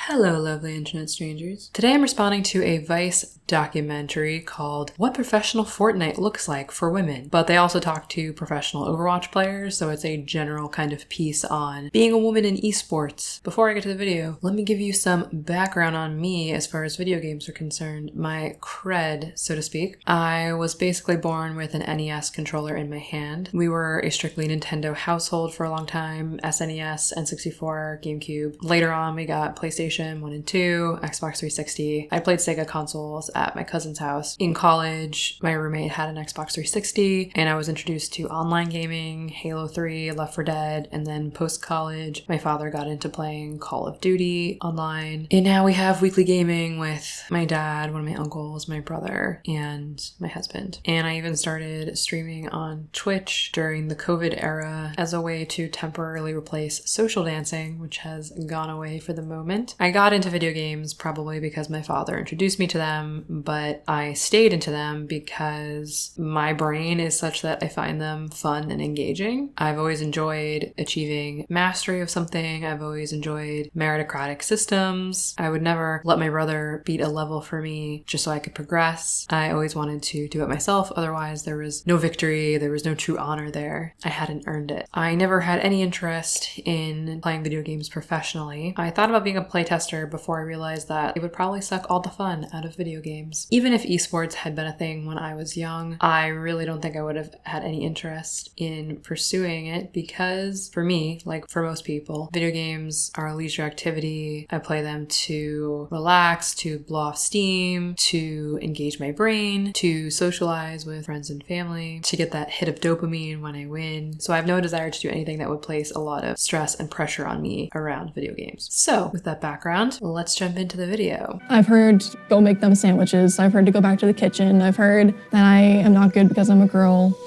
Hello, lovely internet strangers. Today I'm responding to a Vice documentary called What Professional Fortnite Looks Like for Women. But they also talk to professional Overwatch players, so it's a general kind of piece on being a woman in esports. Before I get to the video, let me give you some background on me as far as video games are concerned. My cred, so to speak. I was basically born with an NES controller in my hand. We were a strictly Nintendo household for a long time. SNES, N64, GameCube. Later on we got PlayStation 1 and 2, Xbox 360. I played Sega consoles at my cousin's house. In college, my roommate had an Xbox 360 and I was introduced to online gaming, Halo 3, Left 4 Dead, and then post-college, my father got into playing Call of Duty online. And now we have weekly gaming with my dad, one of my uncles, my brother, and my husband. And I even started streaming on Twitch during the COVID era as a way to temporarily replace social dancing, which has gone away for the moment. I got into video games probably because my father introduced me to them, but I stayed into them because my brain is such that I find them fun and engaging. I've always enjoyed achieving mastery of something. I've always enjoyed meritocratic systems. I would never let my brother beat a level for me just so I could progress. I always wanted to do it myself. Otherwise, there was no victory. There was no true honor there. I hadn't earned it. I never had any interest in playing video games professionally. I thought about being a playtester before I realized that it would probably suck all the fun out of video games. Even if esports had been a thing when I was young, I really don't think I would have had any interest in pursuing it because for me, like for most people, video games are a leisure activity. I play them to relax, to blow off steam, to engage my brain, to socialize with friends and family, to get that hit of dopamine when I win. So I have no desire to do anything that would place a lot of stress and pressure on me around video games. So with that background, let's jump into the video. I've heard go make them sandwiches. I've heard to go back to the kitchen. I've heard that I am not good because I'm a girl.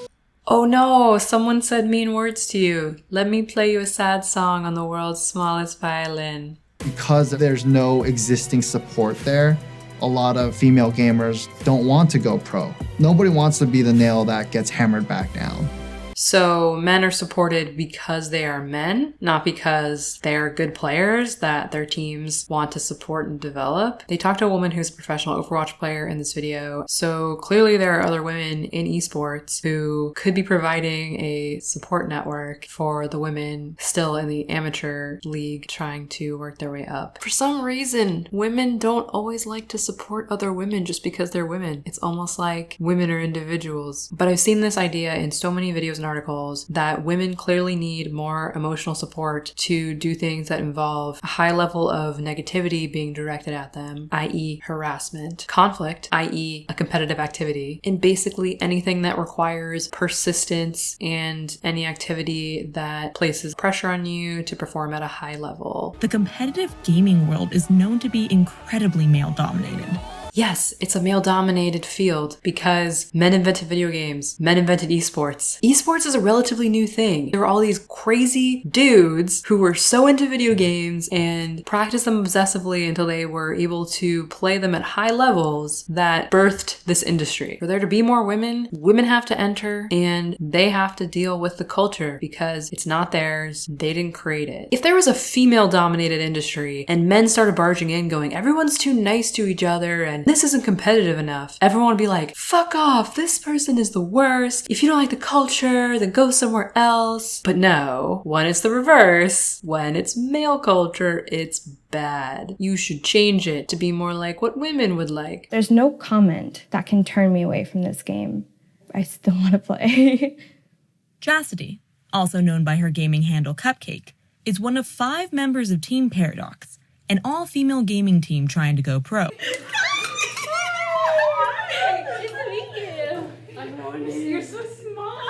Oh no, someone said mean words to you. Let me play you a sad song on the world's smallest violin. Because there's no existing support there, a lot of female gamers don't want to go pro. Nobody wants to be the nail that gets hammered back down. So men are supported because they are men, not because they are good players that their teams want to support and develop. They talked to a woman who's a professional Overwatch player in this video. So clearly there are other women in esports who could be providing a support network for the women still in the amateur league trying to work their way up. For some reason, women don't always like to support other women just because they're women. It's almost like women are individuals. But I've seen this idea in so many videos and articles that women clearly need more emotional support to do things that involve a high level of negativity being directed at them, i.e. harassment, conflict, i.e. a competitive activity, and basically anything that requires persistence and any activity that places pressure on you to perform at a high level. The competitive gaming world is known to be incredibly male-dominated. Yes, it's a male-dominated field because men invented video games. Men invented esports. Esports is a relatively new thing. There were all these crazy dudes who were so into video games and practiced them obsessively until they were able to play them at high levels that birthed this industry. For there to be more women, women have to enter and they have to deal with the culture because it's not theirs. They didn't create it. If there was a female-dominated industry and men started barging in going, everyone's too nice to each other and this isn't competitive enough, everyone would be like, fuck off, this person is the worst. If you don't like the culture, then go somewhere else. But no, when it's the reverse, when it's male culture, it's bad. You should change it to be more like what women would like. There's no comment that can turn me away from this game. I still want to play. Chastity, also known by her gaming handle Cupcake, is one of 5 members of Team Paradox, an all-female gaming team trying to go pro. You're so small.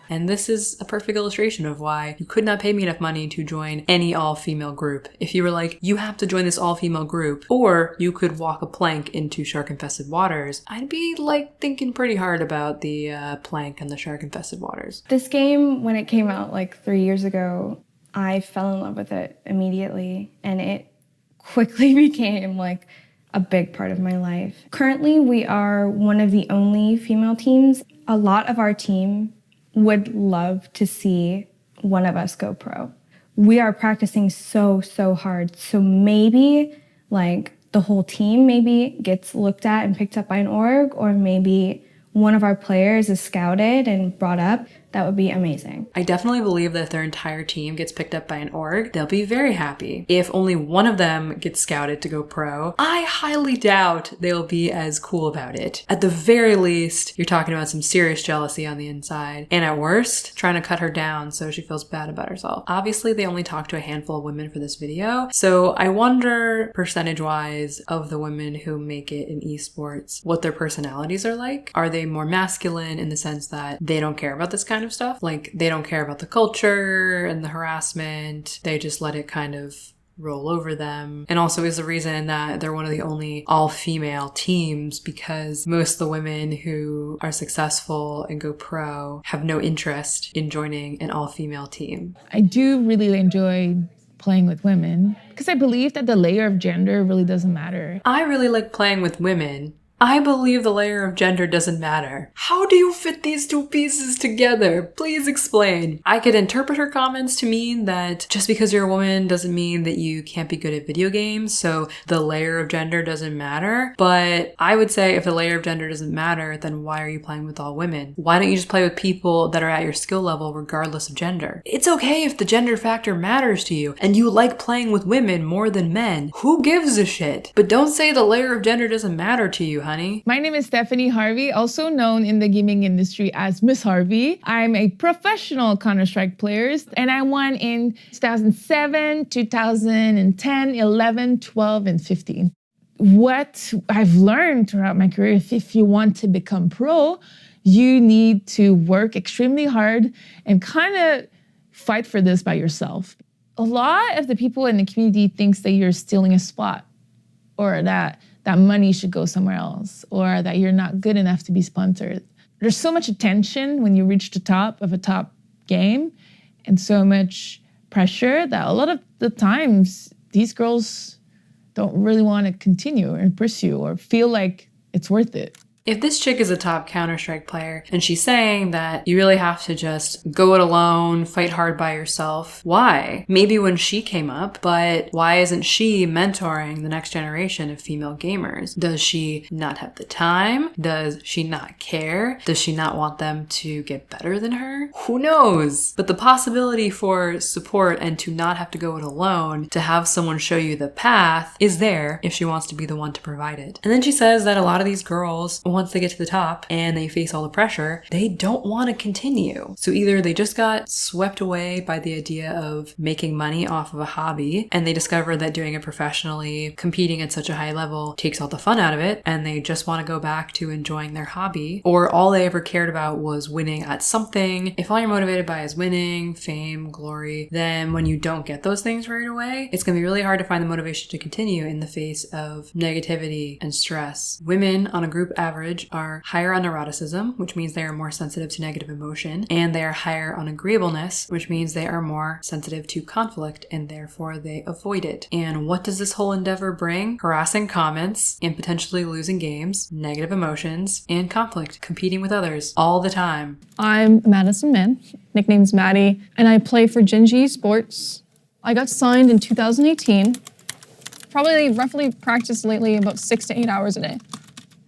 And this is a perfect illustration of why you could not pay me enough money to join any all-female group. If you were like, you have to join this all-female group, or you could walk a plank into shark-infested waters, I'd be like thinking pretty hard about the plank and the shark-infested waters. This game, when it came out like 3 years ago, I fell in love with it immediately, and it quickly became like a big part of my life. Currently, we are one of the only female teams. A lot of our team would love to see one of us go pro. we are practicing so hard. So maybe like the whole team maybe gets looked at and picked up by an org, or maybe one of our players is scouted and brought up. That would be amazing. I definitely believe that if their entire team gets picked up by an org, they'll be very happy. If only one of them gets scouted to go pro, I highly doubt they'll be as cool about it. At the very least, you're talking about some serious jealousy on the inside. And at worst, trying to cut her down so she feels bad about herself. Obviously, they only talked to a handful of women for this video. So I wonder, percentage-wise, of the women who make it in esports, what their personalities are like. Are they more masculine in the sense that they don't care about this kind of stuff? Like, they don't care about the culture and the harassment. They just let it kind of roll over them. And also is the reason that they're one of the only all-female teams because most of the women who are successful and go pro have no interest in joining an all-female team. I do really enjoy playing with women because I believe that the layer of gender really doesn't matter. I really like playing with women. I believe the layer of gender doesn't matter. How do you fit these two pieces together? Please explain. I could interpret her comments to mean that just because you're a woman doesn't mean that you can't be good at video games, so the layer of gender doesn't matter. But I would say if the layer of gender doesn't matter, then why are you playing with all women? Why don't you just play with people that are at your skill level regardless of gender? It's okay if the gender factor matters to you and you like playing with women more than men. Who gives a shit? But don't say the layer of gender doesn't matter to you, honey. My name is Stephanie Harvey, also known in the gaming industry as Miss Harvey. I'm a professional Counter-Strike player, and I won in 2007, 2010, 11, 12, and 15. What I've learned throughout my career, if you want to become pro, you need to work extremely hard and kind of fight for this by yourself. A lot of the people in the community thinks that you're stealing a spot, or that money should go somewhere else, or that you're not good enough to be sponsored. There's so much attention when you reach the top of a top game, and so much pressure that a lot of the times these girls don't really want to continue and pursue or feel like it's worth it. If this chick is a top Counter-Strike player and she's saying that you really have to just go it alone, fight hard by yourself, why? Maybe when she came up, but why isn't she mentoring the next generation of female gamers? Does she not have the time? Does she not care? Does she not want them to get better than her? Who knows? But the possibility for support and to not have to go it alone, to have someone show you the path, is there if she wants to be the one to provide it. And then she says that a lot of these girls, once they get to the top and they face all the pressure, they don't want to continue. So either they just got swept away by the idea of making money off of a hobby and they discover that doing it professionally, competing at such a high level takes all the fun out of it and they just want to go back to enjoying their hobby, or all they ever cared about was winning at something. If all you're motivated by is winning, fame, glory, then when you don't get those things right away, it's going to be really hard to find the motivation to continue in the face of negativity and stress. Women on a group average are higher on neuroticism, which means they are more sensitive to negative emotion, and they are higher on agreeableness, which means they are more sensitive to conflict, and therefore they avoid it. And what does this whole endeavor bring? Harassing comments and potentially losing games, negative emotions, and conflict, competing with others all the time. I'm Madison Mann, nickname's Maddie, and I play for Gingy Esports. I got signed in 2018. Probably roughly practiced lately about 6 to 8 hours a day.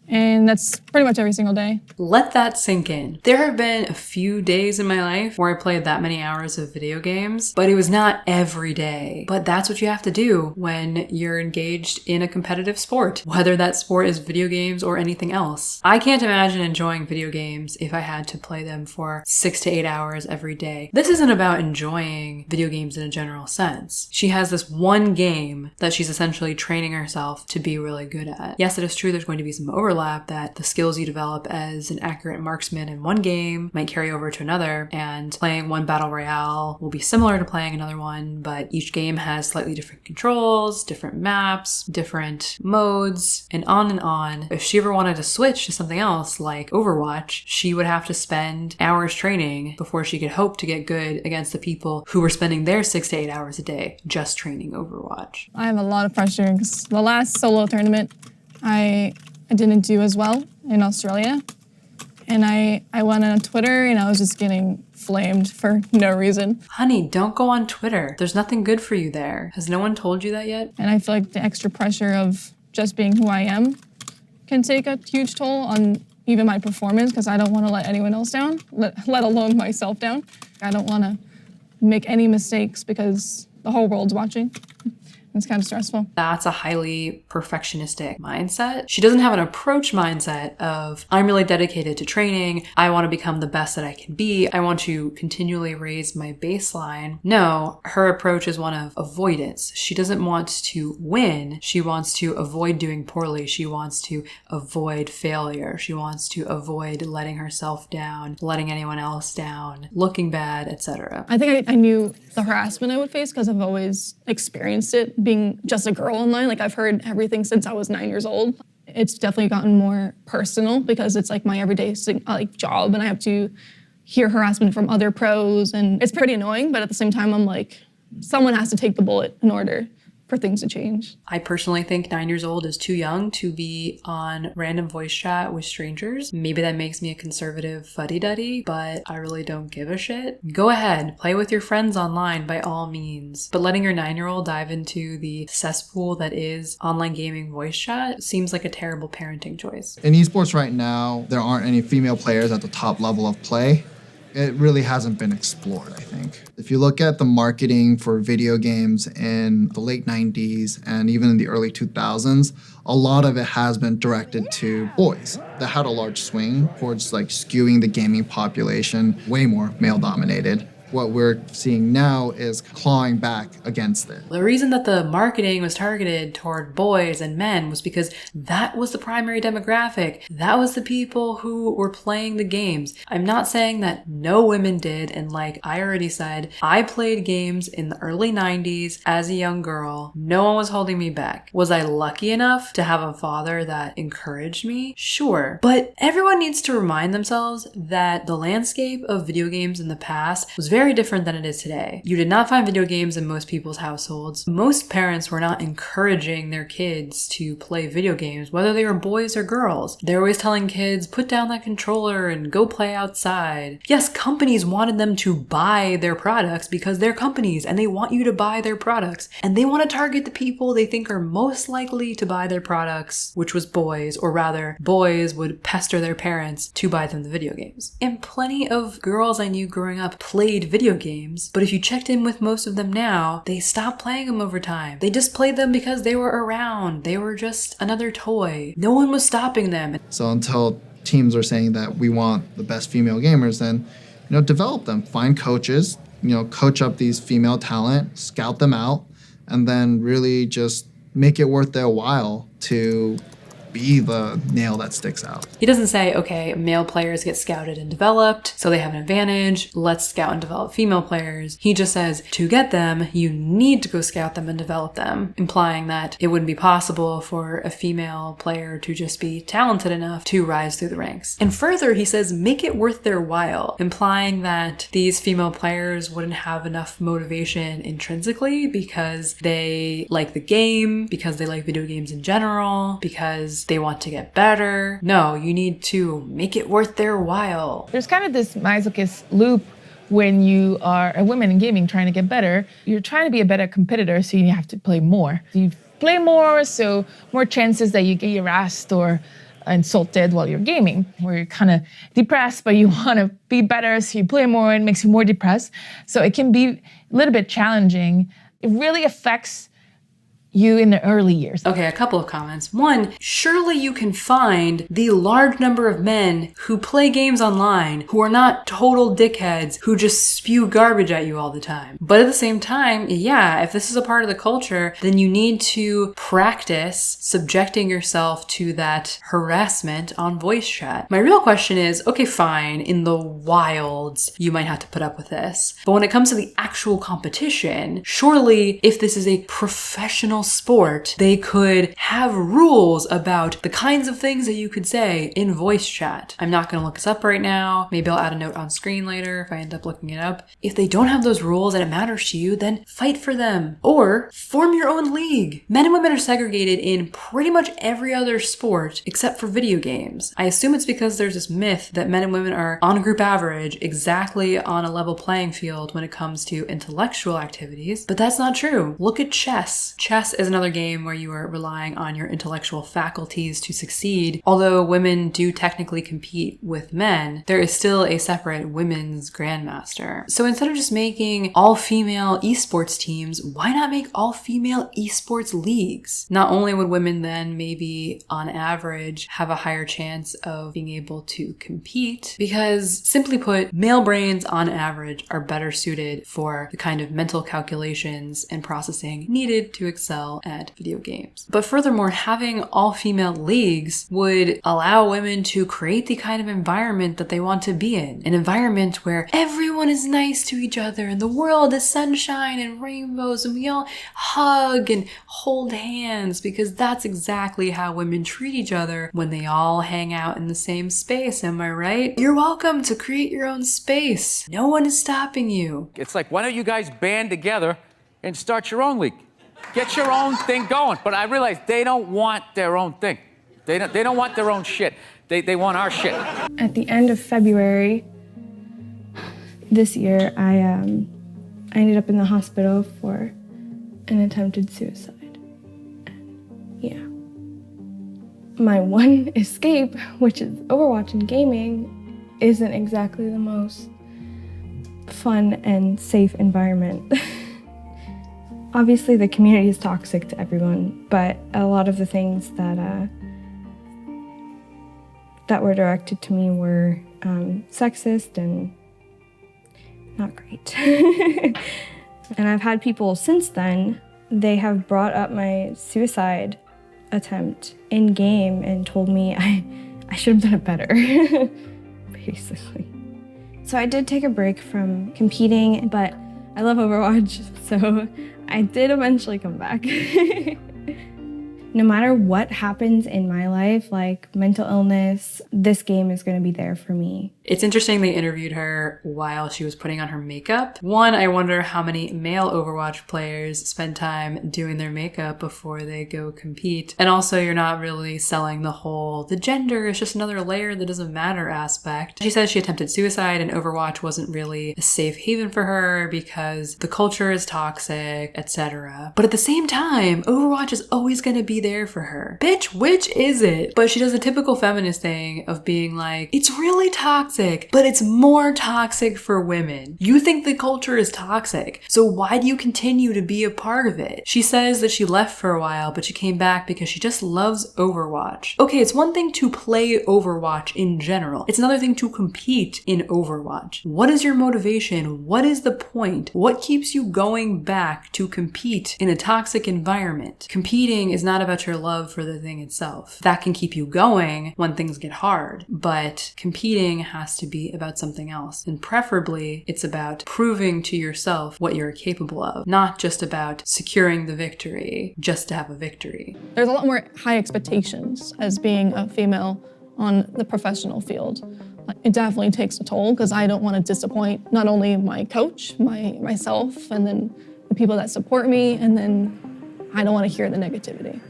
And that's pretty much every single day. Let that sink in. There have been a few days in my life where I played that many hours of video games, but it was not every day. But that's what you have to do when you're engaged in a competitive sport, whether that sport is video games or anything else. I can't imagine enjoying video games if I had to play them for 6 to 8 hours every day. This isn't about enjoying video games in a general sense. She has this one game that she's essentially training herself to be really good at. Yes, it is true there's going to be some overlap, that the skills you develop as an accurate marksman in one game might carry over to another, and playing one battle royale will be similar to playing another one, but each game has slightly different controls, different maps, different modes, and on and on. If she ever wanted to switch to something else like Overwatch, she would have to spend hours training before she could hope to get good against the people who were spending their 6 to 8 hours a day just training Overwatch. I have a lot of pressure because the last solo tournament, I didn't do as well in Australia. And I went on Twitter and I was just getting flamed for no reason. Honey, don't go on Twitter. There's nothing good for you there. Has no one told you that yet? And I feel like the extra pressure of just being who I am can take a huge toll on even my performance, because I don't want to let anyone else down, let alone myself down. I don't want to make any mistakes because the whole world's watching. It's kind of stressful. That's a highly perfectionistic mindset. She doesn't have an approach mindset of, I'm really dedicated to training. I want to become the best that I can be. I want to continually raise my baseline. No, her approach is one of avoidance. She doesn't want to win. She wants to avoid doing poorly. She wants to avoid failure. She wants to avoid letting herself down, letting anyone else down, looking bad, etc. I think I knew the harassment I would face because I've always experienced it being just a girl online. Like, I've heard everything since I was 9 years old. It's definitely gotten more personal because it's like my everyday job, and I have to hear harassment from other pros, and it's pretty annoying, but at the same time I'm like, someone has to take the bullet in order for things to change. I personally think 9 years old is too young to be on random voice chat with strangers. Maybe that makes me a conservative fuddy-duddy, but I really don't give a shit. Go ahead, play with your friends online by all means. But letting your 9-year-old dive into the cesspool that is online gaming voice chat seems like a terrible parenting choice. In esports right now, there aren't any female players at the top level of play. It really hasn't been explored, I think. If you look at the marketing for video games in the late 90s and even in the early 2000s, a lot of it has been directed to boys. That had a large swing towards like skewing the gaming population way more male-dominated. What we're seeing now is clawing back against it. The reason that the marketing was targeted toward boys and men was because that was the primary demographic. That was the people who were playing the games. I'm not saying that no women did, and like I already said, I played games in the early 90s as a young girl. No one was holding me back. Was I lucky enough to have a father that encouraged me? Sure. But everyone needs to remind themselves that the landscape of video games in the past was very different than it is today. You did not find video games in most people's households. Most parents were not encouraging their kids to play video games, whether they were boys or girls. They were always telling kids, put down that controller and go play outside. Yes, companies wanted them to buy their products because they're companies and they want you to buy their products. And they want to target the people they think are most likely to buy their products, which was boys, or rather, boys would pester their parents to buy them the video games. And plenty of girls I knew growing up played video games, but if you checked in with most of them now, they stopped playing them over time. They just played them because they were around. They were just another toy. No one was stopping them. So until teams are saying that we want the best female gamers, then, develop them. Find coaches, coach up these female talent, scout them out, and then really just make it worth their while to be the nail that sticks out. He doesn't say, okay, male players get scouted and developed, so they have an advantage. Let's scout and develop female players. He just says, to get them, you need to go scout them and develop them, implying that it wouldn't be possible for a female player to just be talented enough to rise through the ranks. And further, he says, make it worth their while, implying that these female players wouldn't have enough motivation intrinsically because they like the game, because they like video games in general, because they want to get better. No, you need to make it worth their while. There's kind of this masochist loop when you are a woman in gaming trying to get better. You're trying to be a better competitor, so you have to play more. You play more, so more chances that you get harassed or insulted while you're gaming, where you're kind of depressed, but you want to be better, so you play more and it makes you more depressed. So it can be a little bit challenging. It really affects you in the early years. Okay, a couple of comments. One, surely you can find the large number of men who play games online who are not total dickheads who just spew garbage at you all the time. But at the same time, yeah, if this is a part of the culture, then you need to practice subjecting yourself to that harassment on voice chat. My real question is, okay, fine, in the wilds, you might have to put up with this. But when it comes to the actual competition, surely if this is a professional sport, they could have rules about the kinds of things that you could say in voice chat. I'm not going to look this up right now. Maybe I'll add a note on screen later if I end up looking it up. If they don't have those rules and it matters to you, then fight for them. Or form your own league. Men and women are segregated in pretty much every other sport except for video games. I assume it's because there's this myth that men and women are on a group average exactly on a level playing field when it comes to intellectual activities, but that's not true. Look at chess. Chess is another game where you are relying on your intellectual faculties to succeed. Although women do technically compete with men, there is still a separate women's grandmaster. So instead of just making all-female esports teams, why not make all-female esports leagues? Not only would women then maybe on average have a higher chance of being able to compete, because simply put, male brains on average are better suited for the kind of mental calculations and processing needed to excel at video games. But furthermore, having all-female leagues would allow women to create the kind of environment that they want to be in. An environment where everyone is nice to each other and the world is sunshine and rainbows and we all hug and hold hands, because that's exactly how women treat each other when they all hang out in the same space. Am I right? You're welcome to create your own space. No one is stopping you. It's like, why don't you guys band together and start your own league? Get your own thing going. But I realize they don't want their own thing. They don't want their own shit. They want our shit. At the end of February this year, I ended up in the hospital for an attempted suicide. Yeah. My one escape, which is Overwatch and gaming, isn't exactly the most fun and safe environment. Obviously, the community is toxic to everyone, but a lot of the things that were directed to me were sexist and not great. And I've had people since then, they have brought up my suicide attempt in game and told me I should have done it better, basically. So I did take a break from competing, but I love Overwatch, so I did eventually come back. No matter what happens in my life, like mental illness, this game is going to be there for me. It's interesting they interviewed her while she was putting on her makeup. One, I wonder how many male Overwatch players spend time doing their makeup before they go compete. And also, you're not really selling the gender is just another layer that doesn't matter aspect. She says she attempted suicide and Overwatch wasn't really a safe haven for her because the culture is toxic, etc. But at the same time, Overwatch is always going to be there for her. Bitch, which is it? But she does a typical feminist thing of being like, it's really toxic, but it's more toxic for women. You think the culture is toxic, so why do you continue to be a part of it? She says that she left for a while, but she came back because she just loves Overwatch. Okay, it's one thing to play Overwatch in general. It's another thing to compete in Overwatch. What is your motivation? What is the point? What keeps you going back to compete in a toxic environment? Competing is not about your love for the thing itself. That can keep you going when things get hard, but competing has to be about something else. And preferably, it's about proving to yourself what you're capable of, not just about securing the victory just to have a victory. There's a lot more high expectations as being a female on the professional field. It definitely takes a toll because I don't want to disappoint not only my coach, myself, and then the people that support me, and then I don't want to hear the negativity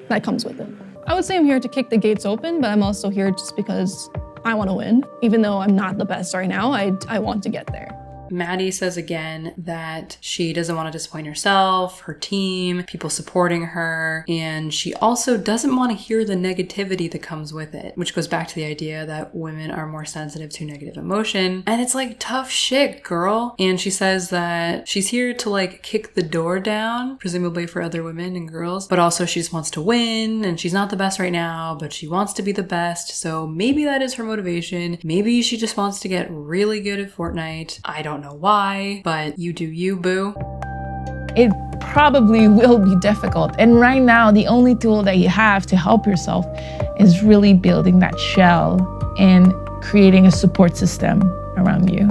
that comes with it. I would say I'm here to kick the gates open, but I'm also here just because I want to win. Even though I'm not the best right now, I want to get there. Maddie says again that she doesn't want to disappoint herself, her team, people supporting her, and she also doesn't want to hear the negativity that comes with it, which goes back to the idea that women are more sensitive to negative emotion. And it's like, tough shit, girl. And she says that she's here to like kick the door down, presumably for other women and girls, but also she just wants to win, and she's not the best right now, but she wants to be the best. So maybe that is her motivation. Maybe she just wants to get really good at Fortnite. I don't know why, but you do you, boo. It probably will be difficult. And right now, the only tool that you have to help yourself is really building that shell and creating a support system around you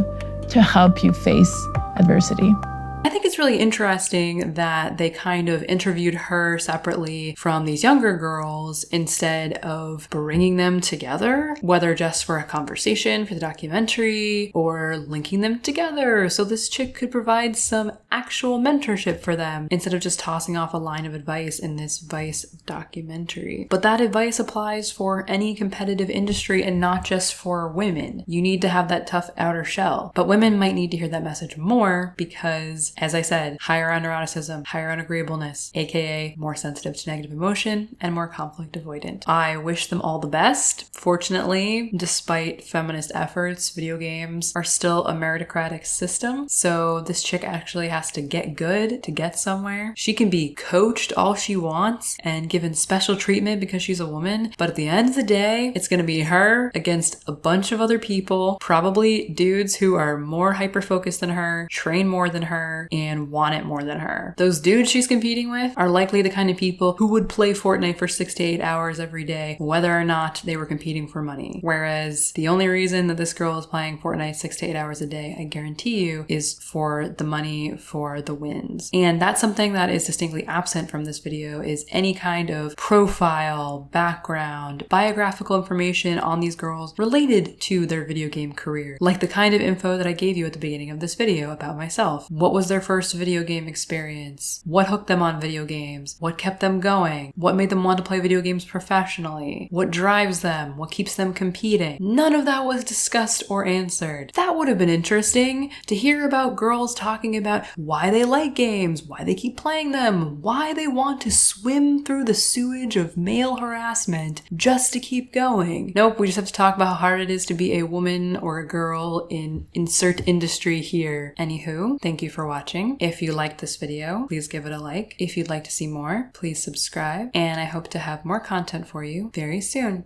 to help you face adversity. I think it's really interesting that they kind of interviewed her separately from these younger girls instead of bringing them together, whether just for a conversation for the documentary or linking them together so this chick could provide some actual mentorship for them instead of just tossing off a line of advice in this Vice documentary. But that advice applies for any competitive industry and not just for women. You need to have that tough outer shell. But women might need to hear that message more because, as I said, higher on neuroticism, higher on agreeableness, aka more sensitive to negative emotion and more conflict avoidant. I wish them all the best. Fortunately, despite feminist efforts, video games are still a meritocratic system. So this chick actually has to get good to get somewhere. She can be coached all she wants and given special treatment because she's a woman. But at the end of the day, it's going to be her against a bunch of other people, probably dudes who are more hyper-focused than her, train more than her, and want it more than her. Those dudes she's competing with are likely the kind of people who would play Fortnite for 6 to 8 hours every day, whether or not they were competing for money. Whereas the only reason that this girl is playing Fortnite 6 to 8 hours a day, I guarantee you, is for the money, for the wins. And that's something that is distinctly absent from this video, is any kind of profile, background, biographical information on these girls related to their video game career. Like the kind of info that I gave you at the beginning of this video about myself. What was their first video game experience? What hooked them on video games? What kept them going? What made them want to play video games professionally? What drives them? What keeps them competing? None of that was discussed or answered. That would have been interesting to hear about girls talking about why they like games, why they keep playing them, why they want to swim through the sewage of male harassment just to keep going. Nope, we just have to talk about how hard it is to be a woman or a girl in insert industry here. Anywho, thank you for watching. If you liked this video, please give it a like. If you'd like to see more, please subscribe. And I hope to have more content for you very soon.